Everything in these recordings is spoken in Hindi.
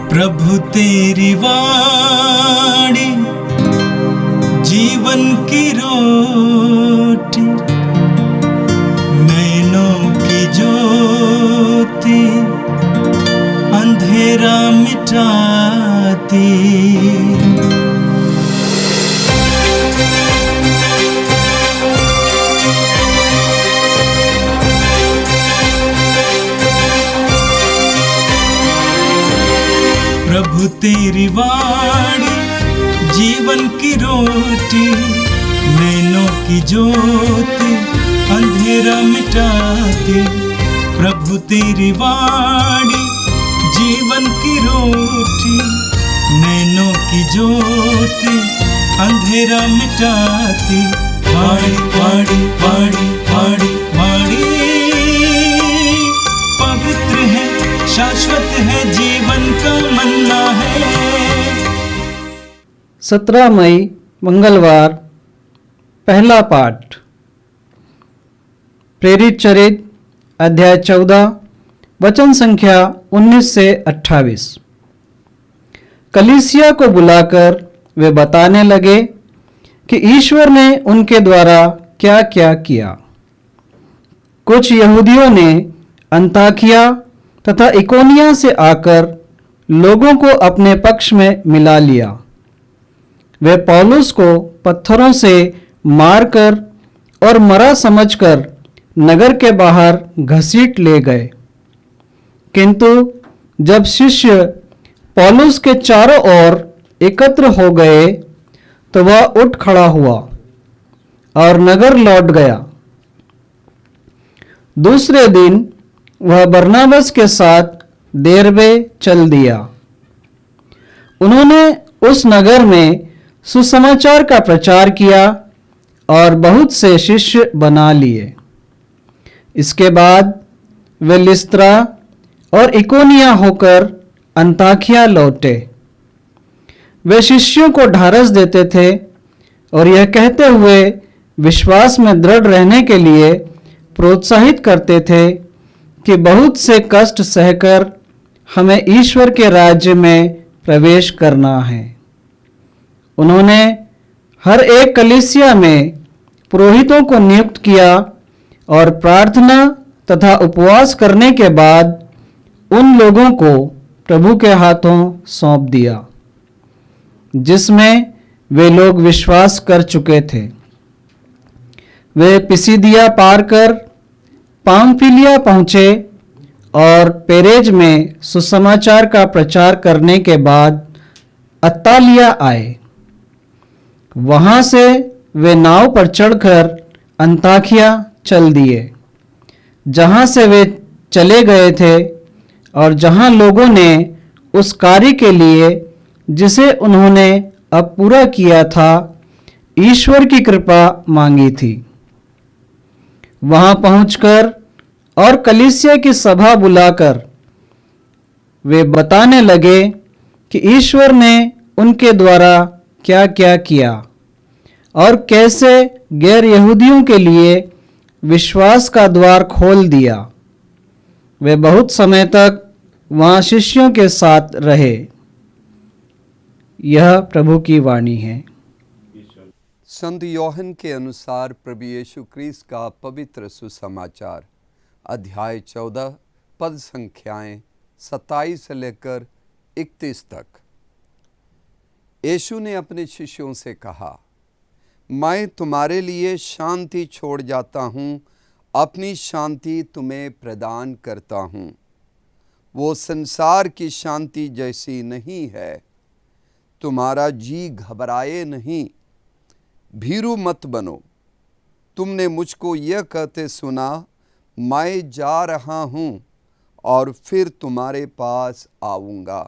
प्रभु तेरी वाणी जीवन की रोटी, नैनों की ज्योति अंधेरा मिटाती। प्रभु तेरी वाणी जीवन की रोटी, नैनों की ज्योति अंधेरा मिटाती। प्रभु तेरी वाणी जीवन की रोटी, नैनों की ज्योति अंधेरा मिटाती। वाणी वाणी वाणी वाणी वाणी पवित्र है, शाश्वत है, जीवन का मन्ना है। 17 मई मंगलवार। पहला पाठ प्रेरित चरित अध्याय 14 वचन संख्या 19 से 28। कलीसिया को बुलाकर वे बताने लगे कि ईश्वर ने उनके द्वारा क्या क्या किया। कुछ यहूदियों ने अंताकिया तथा इकोनिया से आकर लोगों को अपने पक्ष में मिला लिया। वे पौलुस को पत्थरों से मारकर और मरा समझकर नगर के बाहर घसीट ले गए। किंतु जब शिष्य पौलुस के चारों ओर एकत्र हो गए तो वह उठ खड़ा हुआ और नगर लौट गया। दूसरे दिन वह बरनबास के साथ देरबे चल दिया। उन्होंने उस नगर में सुसमाचार का प्रचार किया और बहुत से शिष्य बना लिए। इसके बाद वे लिस्त्रा और इकोनिया होकर अंताकिया लौटे। वे शिष्यों को ढारस देते थे और यह कहते हुए विश्वास में दृढ़ रहने के लिए प्रोत्साहित करते थे कि बहुत से कष्ट सहकर हमें ईश्वर के राज्य में प्रवेश करना है। उन्होंने हर एक कलीसिया में पुरोहितों को नियुक्त किया और प्रार्थना तथा उपवास करने के बाद उन लोगों को प्रभु के हाथों सौंप दिया जिसमें वे लोग विश्वास कर चुके थे। वे पिसिदिया पार कर पामफिलिया पहुंचे और पेरेज में सुसमाचार का प्रचार करने के बाद अत्तालिया आए। वहां से वे नाव पर चढ़कर अंताकिया चल दिए, जहां से वे चले गए थे और जहां लोगों ने उस कार्य के लिए जिसे उन्होंने अब पूरा किया था ईश्वर की कृपा मांगी थी। वहां पहुंचकर और कलीसिया की सभा बुलाकर वे बताने लगे कि ईश्वर ने उनके द्वारा क्या क्या किया और कैसे गैर यहूदियों के लिए विश्वास का द्वार खोल दिया। वे बहुत समय तक वहां शिष्यों के साथ रहे। यह प्रभु की वाणी है। संत योहन के अनुसार प्रभु यीशु क्रिस्त का पवित्र सुसमाचार अध्याय 14 पद संख्याएं 27 से लेकर 31 तक। यीशु ने अपने शिष्यों से कहा, मैं तुम्हारे लिए शांति छोड़ जाता हूँ, अपनी शांति तुम्हें प्रदान करता हूँ। वो संसार की शांति जैसी नहीं है। तुम्हारा जी घबराए नहीं, भीरू मत बनो। तुमने मुझको यह कहते सुना, मैं जा रहा हूँ और फिर तुम्हारे पास आऊँगा।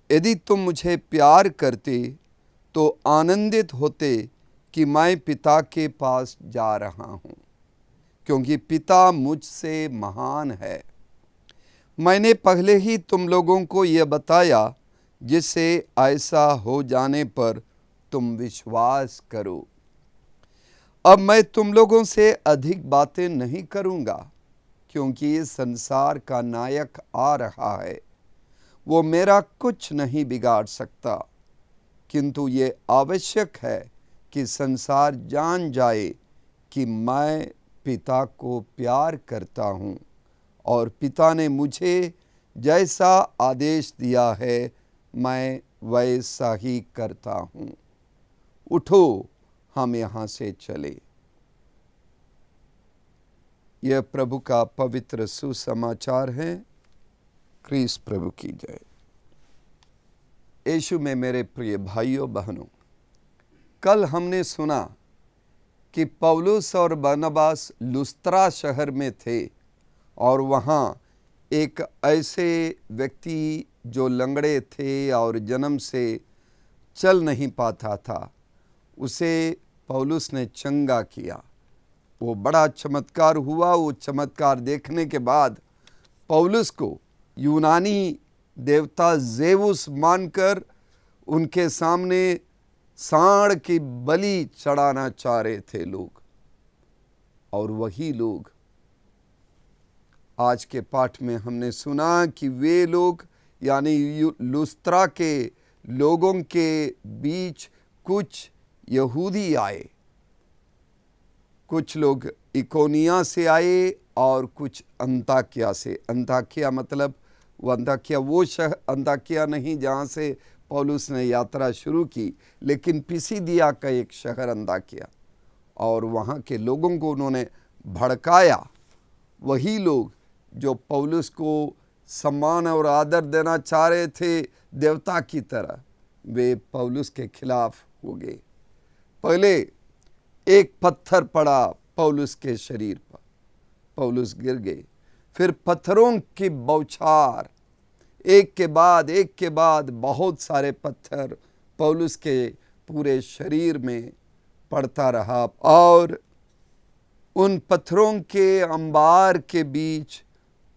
यदि तुम मुझे प्यार करते तो आनंदित होते कि मैं पिता के पास जा रहा हूँ, क्योंकि पिता मुझसे महान है। मैंने पहले ही तुम लोगों को यह बताया, जिससे ऐसा हो जाने पर तुम विश्वास करो। अब मैं तुम लोगों से अधिक बातें नहीं करूँगा, क्योंकि इस संसार का नायक आ रहा है। वो मेरा कुछ नहीं बिगाड़ सकता, किंतु ये आवश्यक है कि संसार जान जाए कि मैं पिता को प्यार करता हूँ और पिता ने मुझे जैसा आदेश दिया है मैं वैसा ही करता हूँ। उठो, हम यहाँ से चले। यह प्रभु का पवित्र सुसमाचार है। क्रीस्त प्रभु की जय। यीशु में मेरे प्रिय भाइयों बहनों, कल हमने सुना कि पौलुस और बरनबास लुस्त्रा शहर में थे और वहाँ एक ऐसे व्यक्ति जो लंगड़े थे और जन्म से चल नहीं पाता था, उसे पौलुस ने चंगा किया। वो बड़ा चमत्कार हुआ। वो चमत्कार देखने के बाद पौलुस को यूनानी देवता जेवुस मानकर उनके सामने सांड की बलि चढ़ाना चाह रहे थे लोग। और वही लोग आज के पाठ में हमने सुना कि वे लोग यानी लुस्त्रा के लोगों के बीच कुछ यहूदी आए। कुछ लोग इकोनिया से आए और कुछ अंताकिया से। अंताकिया मतलब वो शहर अंताकिया नहीं जहाँ से पौलुस ने यात्रा शुरू की, लेकिन पिसिदिया का एक शहर अंताकिया। और वहाँ के लोगों को उन्होंने भड़काया। वही लोग जो पौलुस को सम्मान और आदर देना चाह रहे थे देवता की तरह, वे पौलुस के खिलाफ हो गए। पहले एक पत्थर पड़ा पौलुस के शरीर पर, पौलुस गिर गए। फिर पत्थरों की बौछार, एक के बाद बहुत सारे पत्थर पौलुस के पूरे शरीर में पड़ता रहा। और उन पत्थरों के अंबार के बीच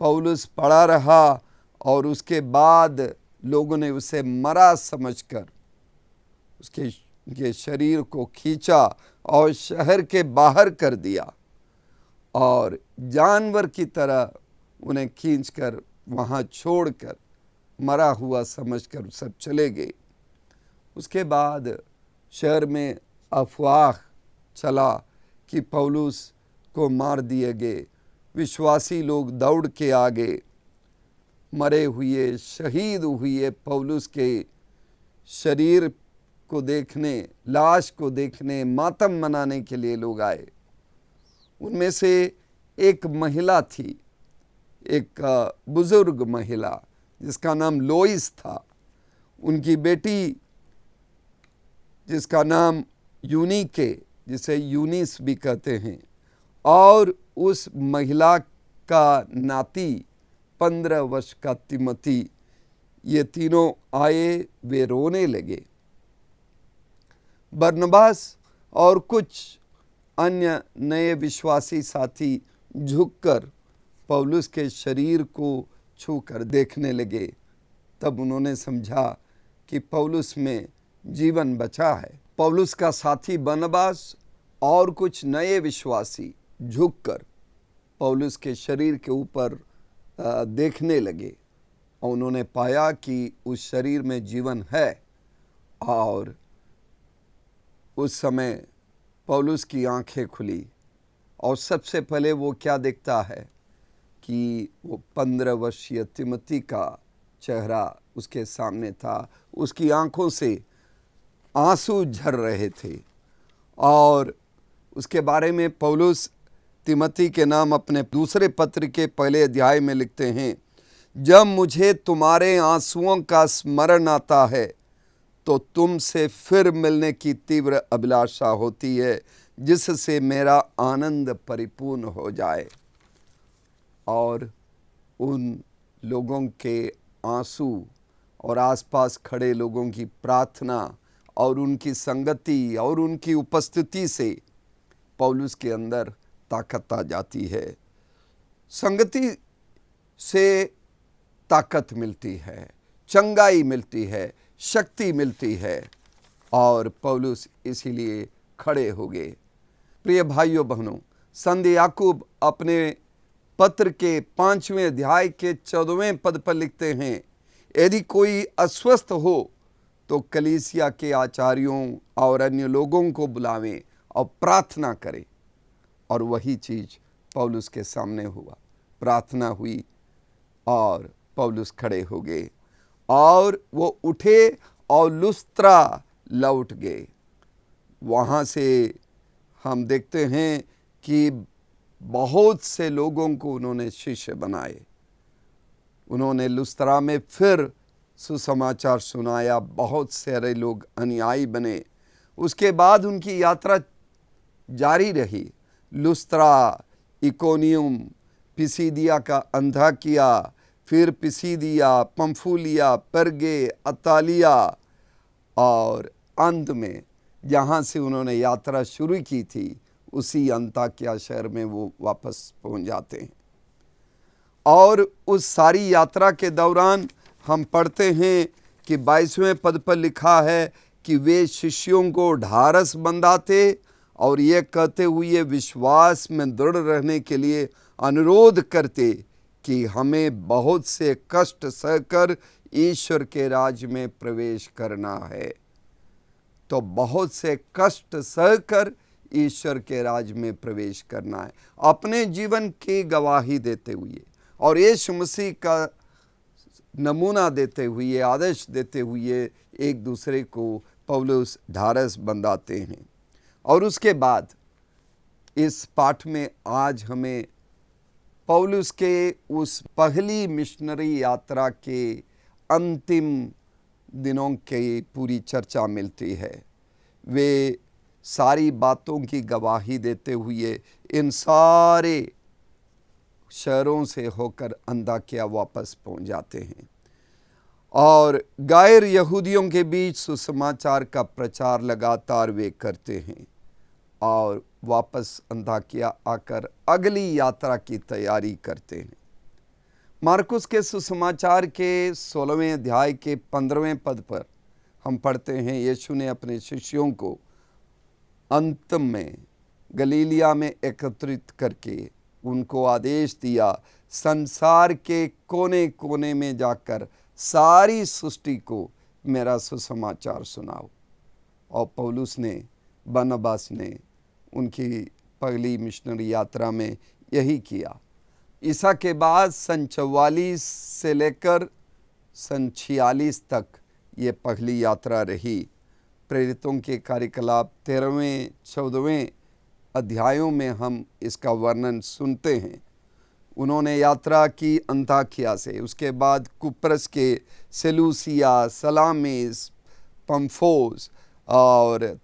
पौलुस पड़ा रहा और उसके बाद लोगों ने उसे मरा समझकर उसके शरीर को खींचा और शहर के बाहर कर दिया और जानवर की तरह उन्हें खींचकर वहाँ छोड़कर मरा हुआ समझकर सब चले गए। उसके बाद शहर में अफवाह चला कि पौलुस को मार दिए गए। विश्वासी लोग दौड़ के आ गए। मरे हुए, शहीद हुए पौलुस के शरीर को देखने, लाश को देखने, मातम मनाने के लिए लोग आए। उनमें से एक महिला थी, एक बुजुर्ग महिला जिसका नाम लोइस था। उनकी बेटी जिसका नाम यूनिके, जिसे यूनिस भी कहते हैं, और उस महिला का नाती 15 वर्ष का तिमोथी, ये तीनों आए। वे रोने लगे। बरनबास और कुछ अन्य नए विश्वासी साथी झुककर पौलुस के शरीर को छूकर देखने लगे। तब उन्होंने समझा कि पौलुस में जीवन बचा है। पौलुस का साथी बरनबास और कुछ नए विश्वासी झुककर पौलुस के शरीर के ऊपर देखने लगे और उन्होंने पाया कि उस शरीर में जीवन है। और उस समय पौलुस की आंखें खुली और सबसे पहले वो क्या देखता है कि वो 15 वर्षीय तिमोथी का चेहरा उसके सामने था। उसकी आंखों से आंसू झर रहे थे। और उसके बारे में पौलुस तिमोथी के नाम अपने दूसरे पत्र के पहले अध्याय में लिखते हैं, जब मुझे तुम्हारे आंसुओं का स्मरण आता है तो तुमसे फिर मिलने की तीव्र अभिलाषा होती है, जिससे मेरा आनंद परिपूर्ण हो जाए। और उन लोगों के आंसू और आसपास खड़े लोगों की प्रार्थना और उनकी संगति और उनकी उपस्थिति से पौलुस के अंदर ताकत आ जाती है। संगति से ताकत मिलती है, चंगाई मिलती है, शक्ति मिलती है। और पौलुस इसीलिए खड़े हो गए। प्रिय भाइयों बहनों, संत याकूब अपने पत्र के 5वें अध्याय के 14वें पद पर लिखते हैं, यदि कोई अस्वस्थ हो तो कलीसिया के आचार्यों और अन्य लोगों को बुलावें और प्रार्थना करें। और वही चीज़ पौलुस के सामने हुआ। प्रार्थना हुई और पौलुस खड़े हो गए और वो उठे और लुस्त्रा लौट गए। वहाँ से हम देखते हैं कि बहुत से लोगों को उन्होंने शिष्य बनाए। उन्होंने लुस्त्रा में फिर सुसमाचार सुनाया, बहुत सारे लोग अनुयायी बने। उसके बाद उनकी यात्रा जारी रही। लुस्त्रा, इकोनियम, पिसिदिया का अंताकिया, फिर पिसिदिया, पंफूलिया, परगे, अतालिया और अंत में जहाँ से उन्होंने यात्रा शुरू की थी उसी अंताकिया शहर में वो वापस पहुँच जाते हैं। और उस सारी यात्रा के दौरान हम पढ़ते हैं कि 22वें पद पर लिखा है कि वे शिष्यों को ढारस बंधाते और ये कहते हुए विश्वास में दृढ़ रहने के लिए अनुरोध करते कि हमें बहुत से कष्ट सहकर ईश्वर के राज्य में प्रवेश करना है। तो बहुत से कष्ट सहकर ईश्वर के राज्य में प्रवेश करना है, अपने जीवन की गवाही देते हुए और यीशु मसीह का नमूना देते हुए, आदर्श देते हुए एक दूसरे को पौलुस ढारस बंधाते हैं। और उसके बाद इस पाठ में आज हमें पौलुस के उस पहली मिशनरी यात्रा के अंतिम दिनों की पूरी चर्चा मिलती है। वे सारी बातों की गवाही देते हुए इन सारे शहरों से होकर अंताकिया वापस पहुंच जाते हैं और गैर यहूदियों के बीच सुसमाचार का प्रचार लगातार वे करते हैं और वापस अंताकिया आकर अगली यात्रा की तैयारी करते हैं। मार्कुस के सुसमाचार के 16वें अध्याय के 15वें पद पर हम पढ़ते हैं, यीशु ने अपने शिष्यों को अंत में गलीलिया में एकत्रित करके उनको आदेश दिया, संसार के कोने कोने में जाकर सारी सृष्टि को मेरा सुसमाचार सुनाओ। और पौलुस ने, बरनबास ने उनकी पहली मिशनरी यात्रा में यही किया। ईसा के बाद सन 44 से लेकर सन 46 तक ये पहली यात्रा रही। प्रेरितों के कार्यकलाप 13वें 14वें अध्यायों में हम इसका वर्णन सुनते हैं। उन्होंने यात्रा की अंताकिया से, उसके बाद कुप्रस के सेलूसिया, सलामिस, पंफोस और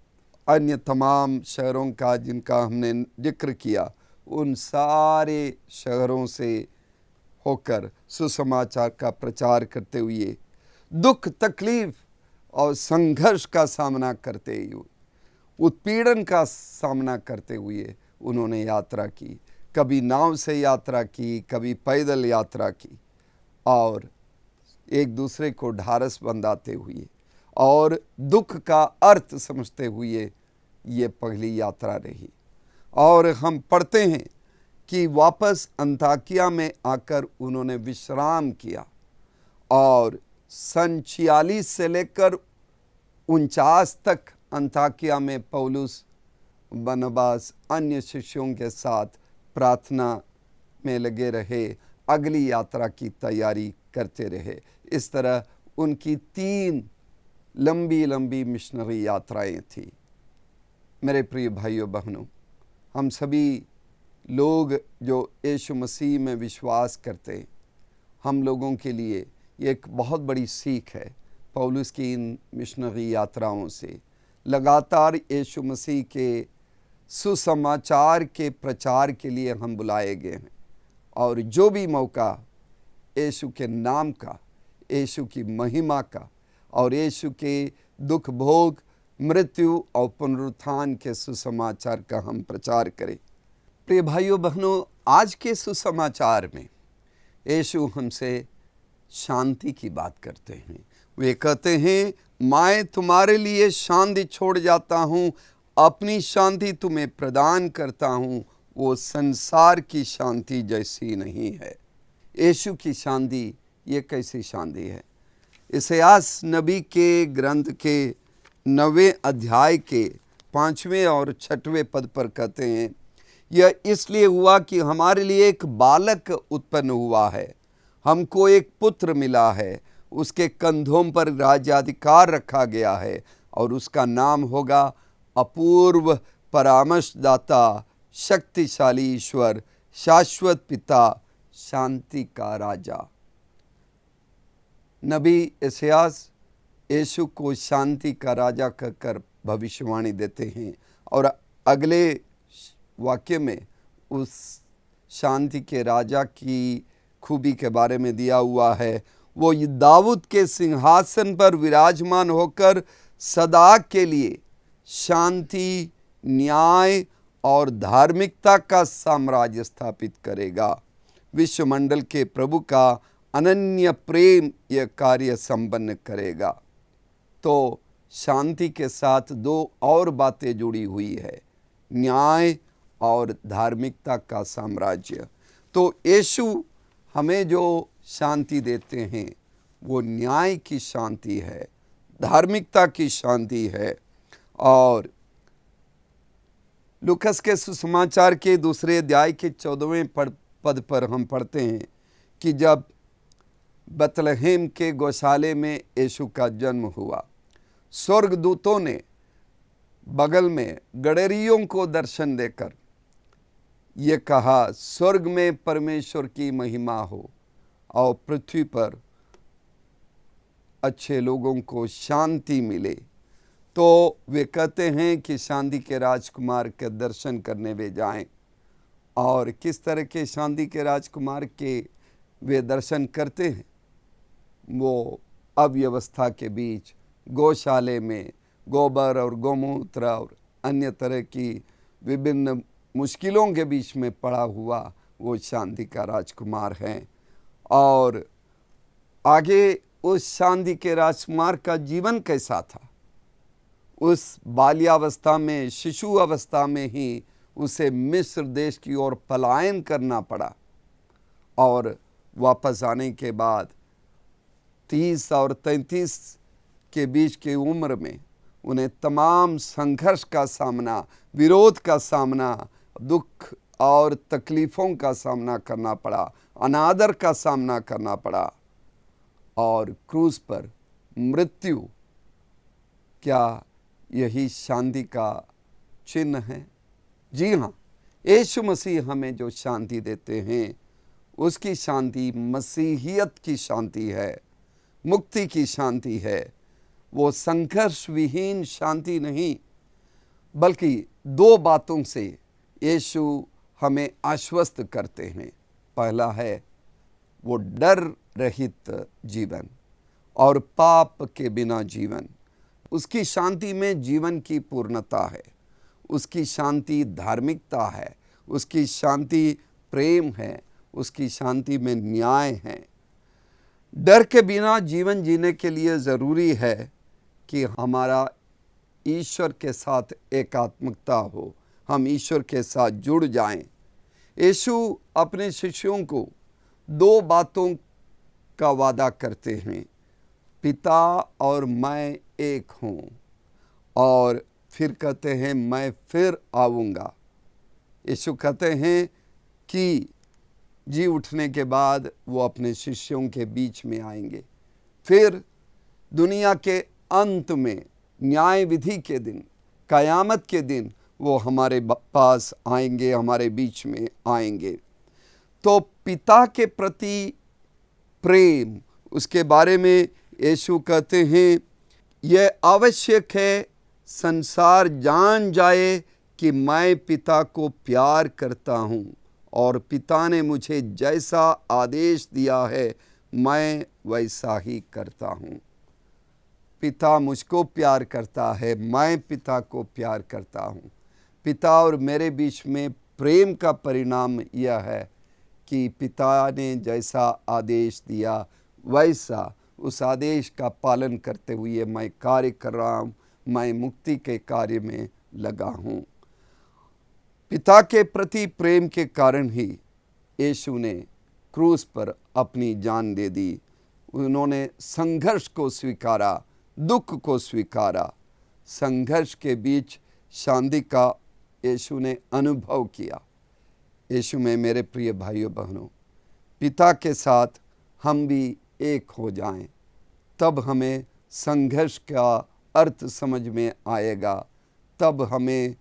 अन्य तमाम शहरों का जिनका हमने जिक्र किया, उन सारे शहरों से होकर सुसमाचार का प्रचार करते हुए दुख, तकलीफ और संघर्ष का सामना करते हुए, उत्पीड़न का सामना करते हुए उन्होंने यात्रा की। कभी नाव से यात्रा की, कभी पैदल यात्रा की और एक दूसरे को ढारस बंधाते हुए और दुख का अर्थ समझते हुए ये पहली यात्रा रही। और हम पढ़ते हैं कि वापस अंताकिया में आकर उन्होंने विश्राम किया और सन 46 से लेकर 49 तक अंताकिया में पौलुस, बरनबास अन्य शिष्यों के साथ प्रार्थना में लगे रहे, अगली यात्रा की तैयारी करते रहे। इस तरह उनकी 3 लंबी लंबी मिशनरी यात्राएं थी। मेरे प्रिय भाइयों बहनों, हम सभी लोग जो यीशु मसीह में विश्वास करते हैं, हम लोगों के लिए ये एक बहुत बड़ी सीख है। पौलुस की इन मिशनरी यात्राओं से लगातार यीशु मसीह के सुसमाचार के प्रचार के लिए हम बुलाए गए हैं और जो भी मौका यीशु के नाम का, यीशु की महिमा का और यीशु के दुख भोग, मृत्यु और पुनरुत्थान के सुसमाचार का हम प्रचार करें। प्रिय भाइयों बहनों, आज के सुसमाचार में यीशु हमसे शांति की बात करते हैं। वे कहते हैं, मैं तुम्हारे लिए शांति छोड़ जाता हूँ, अपनी शांति तुम्हें प्रदान करता हूँ, वो संसार की शांति जैसी नहीं है। यीशु की शांति ये कैसी शांति है? इसायास नबी के ग्रंथ के 9वें अध्याय के 5वें और 6वें पद पर कहते हैं, यह इसलिए हुआ कि हमारे लिए एक बालक उत्पन्न हुआ है, हमको एक पुत्र मिला है, उसके कंधों पर राज्याधिकार रखा गया है और उसका नाम होगा अपूर्व परामर्शदाता, शक्तिशाली ईश्वर, शाश्वत पिता, शांति का राजा। नबी इसायास यीशु को शांति का राजा कहकर भविष्यवाणी देते हैं और अगले वाक्य में उस शांति के राजा की खूबी के बारे में दिया हुआ है। वो दाऊद के सिंहासन पर विराजमान होकर सदा के लिए शांति, न्याय और धार्मिकता का साम्राज्य स्थापित करेगा। विश्वमंडल के प्रभु का अनन्य प्रेम यह कार्य संपन्न करेगा। तो शांति के साथ दो और बातें जुड़ी हुई है, न्याय और धार्मिकता का साम्राज्य। तो यीशु हमें जो शांति देते हैं वो न्याय की शांति है, धार्मिकता की शांति है। और लूकस के सुसमाचार के 2 अध्याय के 14वें पद पर हम पढ़ते हैं कि जब बतलहेम के गौशाले में यीशु का जन्म हुआ, स्वर्गदूतों ने बगल में गडरियों को दर्शन देकर ये कहा, स्वर्ग में परमेश्वर की महिमा हो और पृथ्वी पर अच्छे लोगों को शांति मिले। तो वे कहते हैं कि शांति के राजकुमार के दर्शन करने वे जाएं। और किस तरह के शांति के राजकुमार के वे दर्शन करते हैं? वो अव्यवस्था के बीच गौशाले में गोबर और गोमूत्र और अन्य तरह की विभिन्न मुश्किलों के बीच में पड़ा हुआ वो शांति का राजकुमार है। और आगे उस शांति के राजकुमार का जीवन कैसा था? उस बाल्यावस्था में, शिशु अवस्था में ही उसे मिस्र देश की ओर पलायन करना पड़ा और वापस आने के बाद 30 और 33 के बीच की उम्र में उन्हें तमाम संघर्ष का सामना, विरोध का सामना, दुख और तकलीफ़ों का सामना करना पड़ा, अनादर का सामना करना पड़ा और क्रूस पर मृत्यु। क्या यही शांति का चिन्ह है? जी हाँ, यीशु मसीह हमें जो शांति देते हैं उसकी शांति मसीहियत की शांति है, मुक्ति की शांति है। वो संघर्ष विहीन शांति नहीं, बल्कि दो बातों से यीशु हमें आश्वस्त करते हैं। पहला है वो डर रहित जीवन और पाप के बिना जीवन। उसकी शांति में जीवन की पूर्णता है, उसकी शांति धार्मिकता है, उसकी शांति प्रेम है, उसकी शांति में न्याय है। डर के बिना जीवन जीने के लिए ज़रूरी है कि हमारा ईश्वर के साथ एकात्मकता हो, हम ईश्वर के साथ जुड़ जाएं। यीशु अपने शिष्यों को दो बातों का वादा करते हैं, पिता और मैं एक हूँ, और फिर कहते हैं मैं फिर आऊँगा। यीशु कहते हैं कि जी उठने के बाद वो अपने शिष्यों के बीच में आएंगे, फिर दुनिया के अंत में न्याय विधि के दिन, कयामत के दिन वो हमारे पास आएंगे, हमारे बीच में आएंगे। तो पिता के प्रति प्रेम, उसके बारे में यीशु कहते हैं यह आवश्यक है संसार जान जाए कि मैं पिता को प्यार करता हूँ और पिता ने मुझे जैसा आदेश दिया है मैं वैसा ही करता हूँ। पिता मुझको प्यार करता है, मैं पिता को प्यार करता हूँ। पिता और मेरे बीच में प्रेम का परिणाम यह है कि पिता ने जैसा आदेश दिया वैसा उस आदेश का पालन करते हुए मैं कार्य कर रहा हूँ, मैं मुक्ति के कार्य में लगा हूँ। पिता के प्रति प्रेम के कारण ही यीशु ने क्रूस पर अपनी जान दे दी। उन्होंने संघर्ष को स्वीकारा, दुख को स्वीकारा। संघर्ष के बीच शांति का यीशु ने अनुभव किया। यीशु में मेरे प्रिय भाइयों बहनों, पिता के साथ हम भी एक हो जाएं, तब हमें संघर्ष का अर्थ समझ में आएगा, तब हमें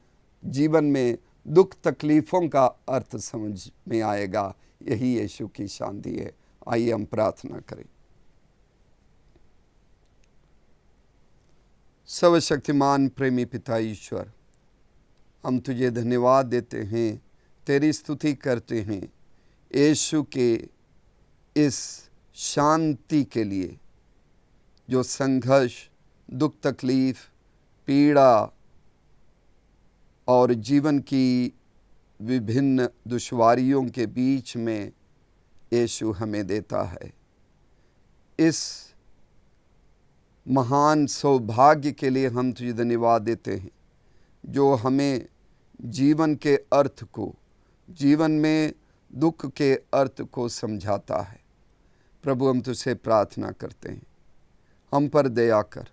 जीवन में दुख तकलीफ़ों का अर्थ समझ में आएगा। यही यीशु की शांति है। आइए हम प्रार्थना करें। सर्वशक्तिमान प्रेमी पिता ईश्वर, हम तुझे धन्यवाद देते हैं, तेरी स्तुति करते हैं यीशु के इस शांति के लिए, जो संघर्ष, दुख तकलीफ, पीड़ा और जीवन की विभिन्न दुश्वारियों के बीच में यीशु हमें देता है। इस महान सौभाग्य के लिए हम तुझे धन्यवाद देते हैं, जो हमें जीवन के अर्थ को, जीवन में दुख के अर्थ को समझाता है। प्रभु, हम तुझसे प्रार्थना करते हैं, हम पर दया कर।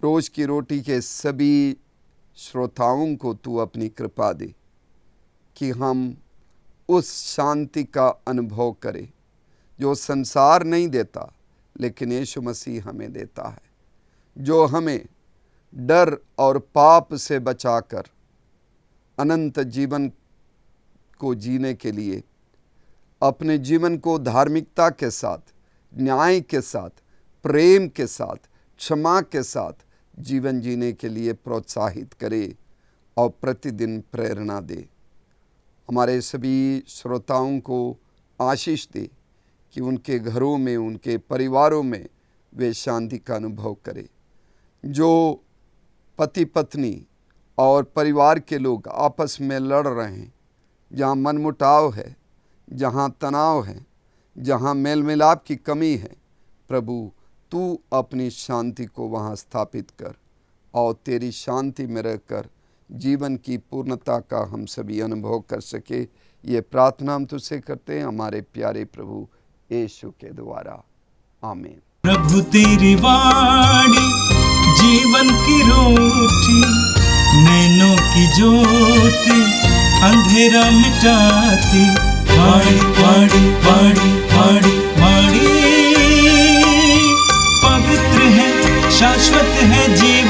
रोज़ की रोटी के सभी श्रोताओं को तू अपनी कृपा दे कि हम उस शांति का अनुभव करें जो संसार नहीं देता, लेकिन यीशु मसीह हमें देता है, जो हमें डर और पाप से बचाकर अनंत जीवन को जीने के लिए अपने जीवन को धार्मिकता के साथ, न्याय के साथ, प्रेम के साथ, क्षमा के साथ जीवन जीने के लिए प्रोत्साहित करे और प्रतिदिन प्रेरणा दे। हमारे सभी श्रोताओं को आशीष दे कि उनके घरों में, उनके परिवारों में वे शांति का अनुभव करें। जो पति पत्नी और परिवार के लोग आपस में लड़ रहे हैं, जहाँ मनमुटाव है, जहाँ तनाव है, जहाँ मेल मिलाप की कमी है, प्रभु तू अपनी शांति को वहाँ स्थापित कर और तेरी शांति में रहकर जीवन की पूर्णता का हम सभी अनुभव कर सके। ये प्रार्थना हम तुझसे करते हैं हमारे प्यारे प्रभु यीशु के द्वारा, आमीन। प्रभु तेरी वाणी जीवन की रोटी, नैनों की ज्योति अंधेरा मिटाती। वाणी वाणी वाणी वाणी वाणी पवित्र है, शाश्वत है जीवन